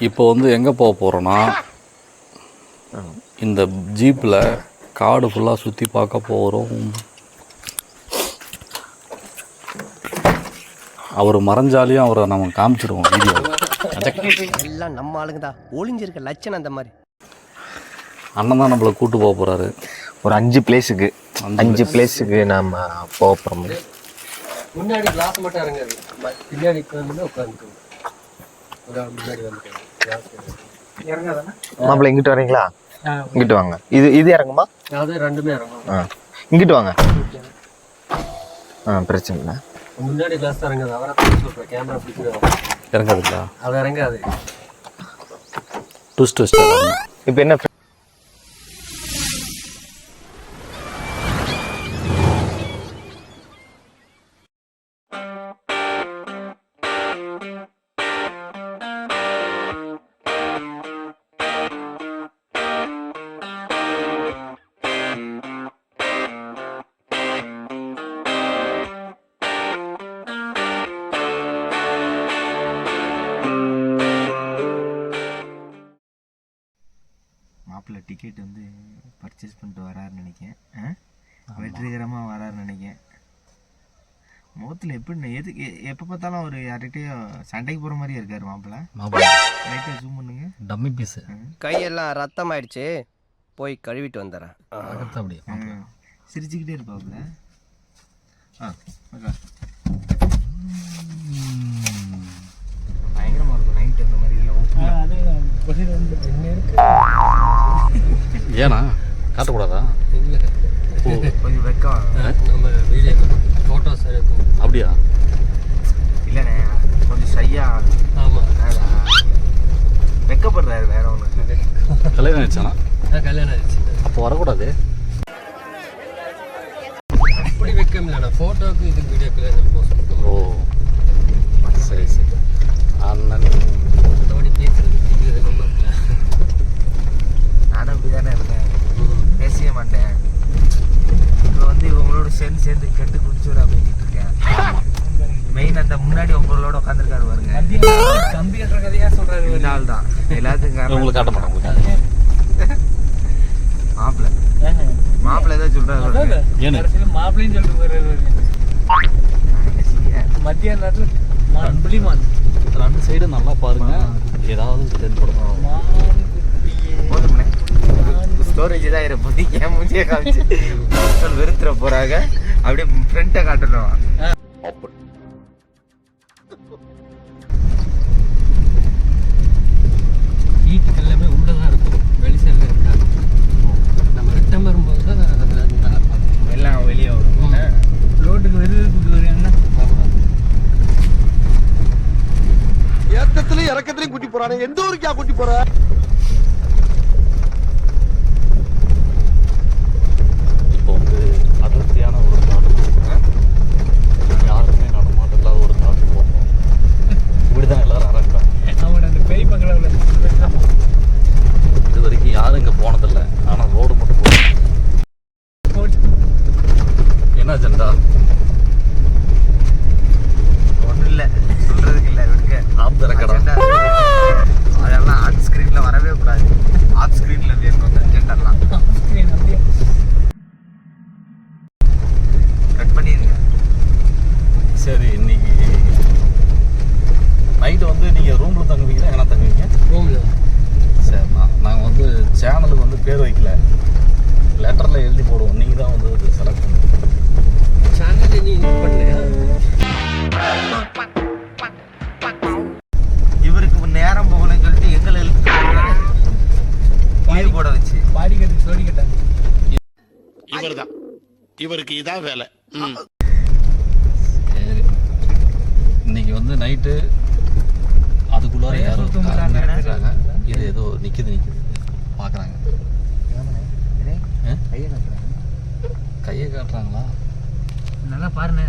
இப்போ வந்து எங்கே போக போகிறோன்னா, இந்த ஜீப்பில் காடு ஃபுல்லாக சுற்றி பார்க்க போகிறோம். அவர் மறைஞ்சாலையும் அவரை நம்ம காமிச்சிடுவோம் வீடியோ. எல்லாம் நம்ம ஆளுங்க தான், ஒளிஞ்சிருக்க லட்சணம் அந்த மாதிரி. அண்ணன் தான் நம்மளை கூட்டு போக போகிறாரு. ஒரு 5 பிளேஸுக்கு நம்ம போக போகிறோம். முன்னாடி கிளாஸ் மட்டும் இறங்காது, பின்னாடி உட்காந்துக்கணும். மாப்பிள்ள இங்கிட்டு வரீங்களா? இங்கிட்டு வாங்க. இது இறங்குமா? அது ரெண்டுமே இறங்கும். இங்கிட்டு வாங்க. பிரச்சனை இல்லை. முன்னாடி கிளாஸ் தான் இறங்காது. அவரை சொல்கிறேன், கேமரா பிடிக்கிறது இறங்காதுங்களா? அது இறங்காது. ட்விஸ்ட் இப்போ என்ன மாப்பிள்ளை டிக்கெட் வந்து பர்ச்சேஸ் பண்ணிட்டு வராருன்னு நினைக்கிறேன். வெற்றிகரமாக வராருன்னு நினைக்கிறேன். முகத்தில் எப்படி எதுக்கு எப்போ பார்த்தாலும் அவர் யார்கிட்டையும் சண்டைக்கு போகிற மாதிரியே இருக்கார் மாப்பிள்ளை. லைட்டாக ஜூம் பண்ணுங்க. Dummy piece. கையெல்லாம் ரத்தம் ஆயிடுச்சு, போய் கழுவிட்டு வந்துடுறேன். அப்படியே சிரிச்சுக்கிட்டே இருப்பாப்புல. பயங்கரமாக இருக்கும் நைட் அந்த மாதிரி இல்லை. ஏன்னா காட்டக்கூடாதா? இல்லை, கொஞ்சம் வெக்கம். நம்ம வீடியோ ஃபோட்டோஸ் இருக்கும். அப்படியா? இல்லைண்ணே, கொஞ்சம் ஷையா. ஆமாம், வெக்கப்படுறாரு. வேற ஒன்று கல்யாணம் ஆயிடுச்சானா? கல்யாணம் ஆயிடுச்சு. அப்போ வரக்கூடாது. அப்படி வைக்க முடியல, ஃபோட்டோவுக்கு இது வீடியோக்கு போஸ்ட் பண்ணுவோம். ஓ சரி சரி. அண்ணன் மற்றபடி பேசுறது பிடிக்கிறது ரொம்ப நானும் அப்படி தானே இருக்கேன், பேசவே மாட்டேன். இப்போ வந்து இவங்களோட சேர்ந்து கெட்டு குடிச்சோட அப்படின்ட்டு இருக்கேன். மெயின் அந்த முன்னாடி உங்களோட உட்காந்துருக்காரு பாருங்க, கம்பி கட்டுற கதையாக சொல்கிறாரு. இந்த ஆள் தான் எல்லாத்துக்கும் உங்களுக்கு காட்ட மாட்டேன். உங்களுக்கு மாப்பிள்ளை ஏதோ சொல்கிறாரு. மாப்பிள்ளைன்னு சொல்லிட்டு போயிடுறாரு. மத்திய நேரத்தில் புளிமான் ரெண்டு சைடு நல்லா பாருங்க, ஏதாவது தென்படும். போதும்ண்ணே, ஸ்டோரேஜ் தான் இருப்போது. என் மூஞ்சியை காமிச்சு வெறுத்துற போறாங்க. அப்படியே ஃப்ரெண்டை காட்டணும். வீட்டுக்கு எல்லாமே உள்ளதான் இருக்கும், வெளிசல்ல இருக்காது. நம்ம ரிட்டன் வரும்போது தான் அதில் எல்லாம் வெளியே வரும். ரோட்டுக்கு வருது என்ன ஏத்தத்திலயும் இறக்கத்திலயும் கூட்டி போறானே, எந்த ஊருக்கா கூட்டி போற? இப்போ வந்து அடர்த்தியான ஒரு காடு, யாருமே நடமாட்டில்லாத ஒரு காடு போகணும். இப்படிதான் எல்லாரும் அரங்கிறாங்க. அவன் அந்த பேய் பங்களாவில் இது வரைக்கும் யாரும் இங்கே போனதில்லை. ஆனால் ரோடு மட்டும் போகணும். என்ன அஜெண்டா? ஒன்றும் இல்லை, சொல்றதுக்கு இல்லை. விடுங்க, அதெல்லாம் ஆன் ஸ்க்ரீன்ல வரவே கூடாது. ஆஃப் ஸ்க்ரீன்ல வேணும் அஜெண்டாலாம். கட் பண்ணிடுங்க. சரி, இன்னைக்கு நைட்டு வந்து நீங்கள் ரூமில் தங்குவீங்களா? என்ன தங்குவீங்க? ரூமில். சரி, நாங்கள் வந்து சேனலுக்கு வந்து பேர் வைக்கல, லெட்டரில் எழுதி போடுவோம். நீங்கள் தான் வந்து செலக்ட் பண்ணுங்க. சேனல் நீ யூஸ் பண்ணலையா? இவருக்கு நேரம் போகலன்னு சொல்லிட்டு எங்களை எழுதி போட வச்சு பாடி கட்டி சொல்லி கேட்டாங்க. இவர்தான், இவருக்கு இதான் வேலை. சரி, இன்னைக்கு வந்து நைட்டு அதுக்குள்ளார யாரும் இருக்காங்க. இது ஏதோ நிற்குது பார்க்குறாங்க. கையை காட்டுறாங்களா? நல்லா பாருண்ணே.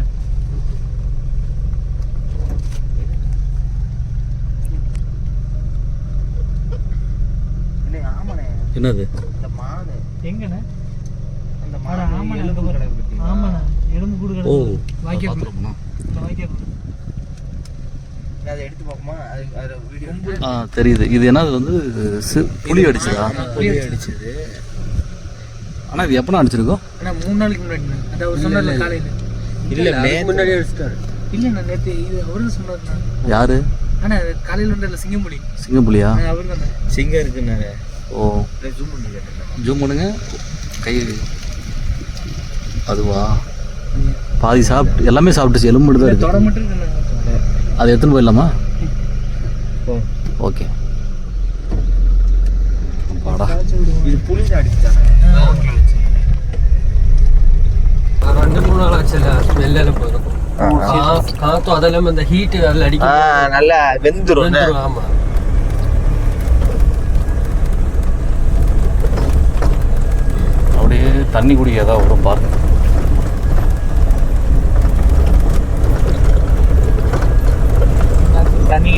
என்னது? இந்த மாடு எங்கண்ணே? அந்த மாடு எலும்பு கடை பத்தி. ஆமாண்ணா, எலும்பு கூடு. ஓ, வாய்க்கா பார்த்துருப்போம். வாய்க்கா அதை எடுத்து பார்ப்போமா? அது வீடியோ தெரியுது. இது என்னது வந்து புளி அடிச்சதா? புளி அடிச்சது. ஆனால் இது எப்போ அடிச்சிருக்கோம்? ஆனால் 3 நாளைக்கு முன்னாடி அதை அவர் சொன்னார்ல காலையில். இல்லை முன்னாடி அடிச்சிட்டாரு. இல்லை நான் நேற்று இது அவரு தான் சொன்னார். யாரு? ஆனால் காலையில் வந்து சிங்கம்புலி. சிங்கப்புலியா? அவர் தான் சிங்கம் இருக்குன்னாரு. ஓ ஜூம் பண்ணி கேட்டேன். ஜூம் பண்ணுங்க. கை அதுவா? பாதி சாப்பிட்டு எல்லாமே சாப்பிட்டுச்சு. எலும்பு மட்டும் தான் இருக்கு. தொட மட்டும் இருக்குண்ணா. அதை எடுத்துன்னு போயிடலாமா? ஓகே. பாடா இது புளி தான் அடிச்சுட்டாங்க. 2-3 நாள் ஆச்சுல்ல, ஸ்மெல் எல்லாம் போயிடும். காத்தும் அதெல்லாம் இந்த ஹீட் அதில் அடிக்கும், நல்லா வெந்துரும். ஆமா. அப்படியே தண்ணி குடிக்க ஏதாவது வரும் பாருங்க. தண்ணி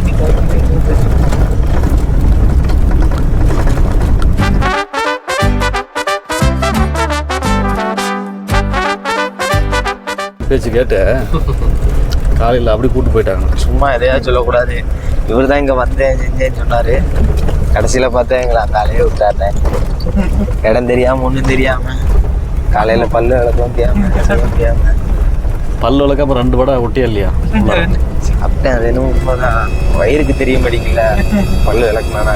பேச்சு கேட்டு காலையில் அப்படி கூப்பிட்டு போயிட்டாங்க. சும்மா எதையாவது சொல்லக்கூடாது. இவர் தான் இங்கே வந்தேன் செஞ்சேன்னு சொன்னார். கடைசியில் பார்த்தா எங்களை அங்கே அலையே விட்டாருனேன். இடம் தெரியாமல் ஒன்றும் தெரியாமல் காலையில் பல்லு விளக்க முடியாமல் பல்லு விளக்க அப்புறம் 2 வடை ஒட்டியா இல்லையா? சாப்பிட்டேன். அது இன்னும் உண்மைதான். வயிறுக்கு தெரிய மாட்டேங்கல பல்லு விளக்குனா.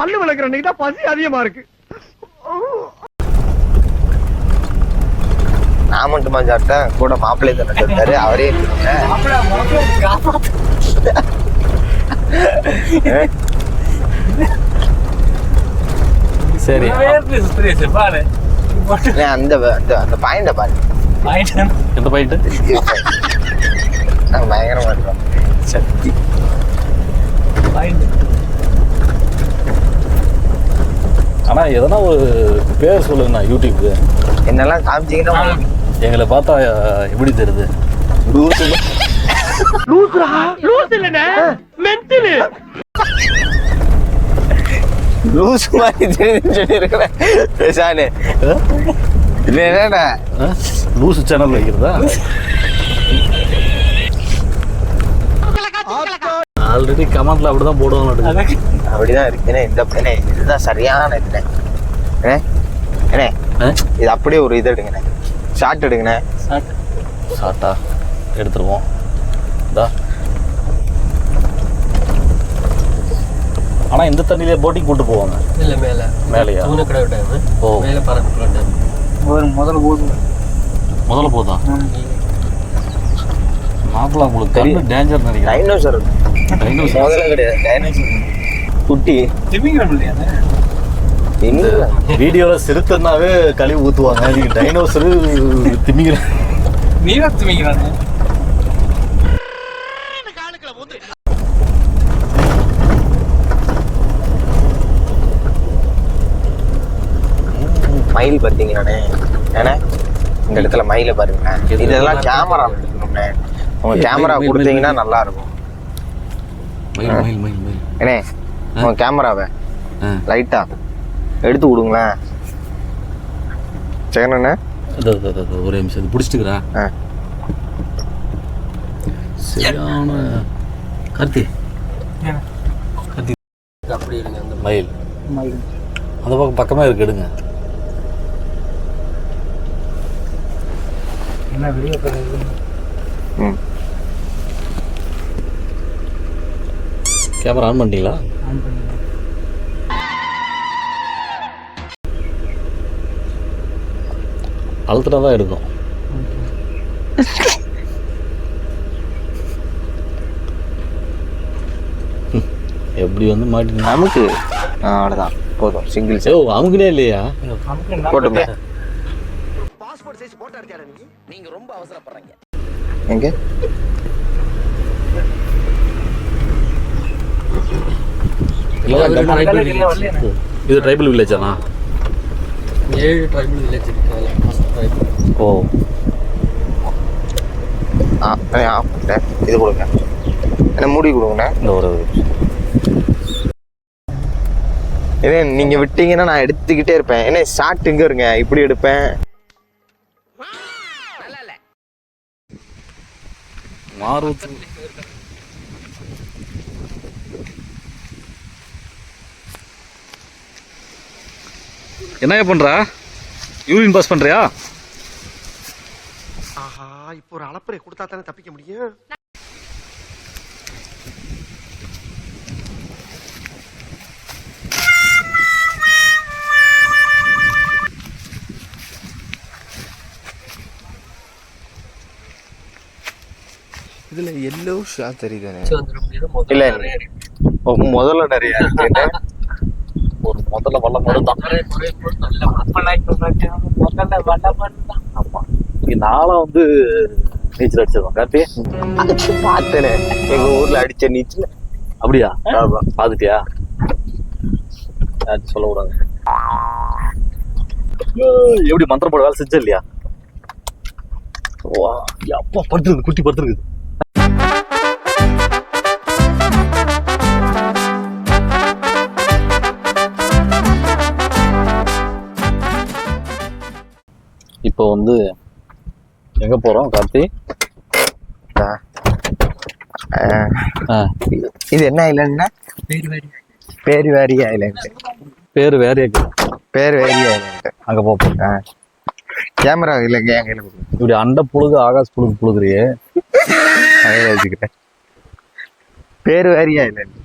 பல்லு விளக்குற அன்னைக்கு தான் பசி அதிகமா இருக்கு. நான் மட்டுமா சாப்பிட்டேன், கூட மாப்பிள்ளை தானே சாப்பிட்டாரு. அவரே சரி அந்த அந்த பாயிண்ட பாரு. எந்த பாயிண்ட்? நாங்கள் பயங்கரமா இருக்கோம். சக்தி ஆனால் எதனா ஒரு பேர் சொல்லுங்கண்ணா யூடியூப்க்கு. என்னெல்லாம் காமிச்சிங்கன்னா எங்களை பார்த்தா எப்படி தெரியுது? லூஸ் மாதிரி சொல்லியிருக்கிறேன் பேசானே. இது என்னடா லூஸ் சேனல் வைக்கிறதா? ஆல்ரெடி கமெண்ட்ல அப்படிதான் போடுவாங்க. அப்படிதான் இருக்கு. இந்த பையனே இதுதான் சரியான இதுண்ணே. ஏண்ணே இது அப்படியே ஒரு இது எடுங்கண்ணே, ஷார்ட் எடுங்கண்ணே. ஷார்ட்டா எடுத்துருவோம். ஆனால் இந்த தண்ணியிலே போட்டிங் கூட்டு போவாங்க. இல்லை மேலையா? கடை விட்டாங்க. ஓ மேலே பறந்து முதல்ல போதா? மாப்பிள்ள உங்களுக்கு தெரியும் டேஞ்சர் நினைக்கிறேன். டைனோசர் முதல்ல கிடையாது, டைனோசர் குட்டி. இந்த வீடியோவில் சிறுத்தனாவே கழிவு ஊற்றுவாங்க. நீங்க டைனோசரு திமிங்கிறாங்க. மயில் பார்த்தீங்களாண்ணே? ஏன்னா இந்த இடத்துல மயிலை பாருங்க. இதெல்லாம் கேமரா எடுக்கணும்ண்ணே. உங்க கேமரா கொடுத்தீங்கன்னா நல்லா இருக்கும். ஏண்ணே உங்க கேமராவை லைட்டா எடுத்து விடுங்களேன். சரிண்ணே? ஒரே நிமிஷம் இது பிடிச்சிட்டுக்கிறேன். சரியான கார்த்தி அப்படி இருங்க. அந்த மயில் அந்த பக்கம் பக்கமாக இருக்கு. எடுங்க. என்ன வீடியோ கேமரா ஆன் பண்ணிட்டீங்களா? அழுத்தினா தான் எடுக்கும். எப்படி வந்து மாட்டி நமக்கு அவ்வளோதான் போதும். சிங்கிள் ஓ அமுக்குனே இல்லையா? போட்டுமே. பாஸ்போர்ட் சைஸ் போட்டோ எடுத்தாரு. நீங்க ரொம்ப அவசரப்படுறீங்க. எங்க இது ட்ரைபல் வில்லேஜாண்ணா? 7 ட்ரைபல் வில்லேஜ் இருக்கு. ஓ இது கொடுங்க. என்ன மூடி கொடுங்கண்ணே. இந்த ஒரு ஏன்னா நீங்க விட்டீங்கன்னா நான் எடுத்துக்கிட்டே இருப்பேன். ஏன்னா ஷார்ட் இங்க இருங்க, இப்படி எடுப்பேன். என்னையா பண்ற? யூரின் பாஸ் பண்றியா? ஆஹா இப்போ ஒரு அளப்பறை கொடுத்தா தானே தப்பிக்க முடியும். இதுல எல்லோ ஷாட் தெரியுதானே? இல்ல முதல்ல நிறைய ஒரு முதல்ல வல்ல மட்டும் தான். ஆமா, நானும் வந்து நீச்சல் அடிச்சிருக்கோம். கார்த்தி பார்த்தேனே எங்க ஊர்ல அடிச்ச நீச்சல். அப்படியா? பாத்துட்டியா? யார்ட்டும் சொல்லக்கூடாது. எப்படி மந்திரம் போட வேலை செஞ்சா இல்லையா? அப்பா படுத்துருக்கு, குட்டி படுத்துருக்கு. இப்போ வந்து எங்க போறோம் கார்த்தி? இது என்ன ஐலண்ட்னா? பேருவாரி ஐலண்ட். பேரு வேற இருக்கு. பேருவாரி ஐலண்ட். அங்க போறோம். கேமரா இல்லைங்க என் கையில கொடுங்க. இப்படி அண்ட புழுகு ஆகாஷ் புழுகு புழுகுறியே. கையில வச்சுக்கிட்டேன். பேருவாரி ஐலண்ட்.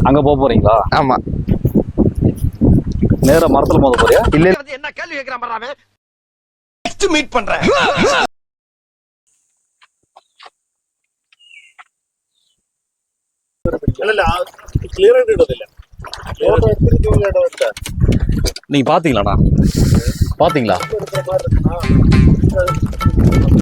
அங்க போறீங்களா? ஆமா. நேரா மரத்துல மோத போறியா? இல்ல என்ன கேள்வி கேட்கிறான் பாரு அவன். நெக்ஸ்ட் மீட் பண்றேன். நீங்க பாத்தீங்களாண்ணா? பாத்தீங்களா?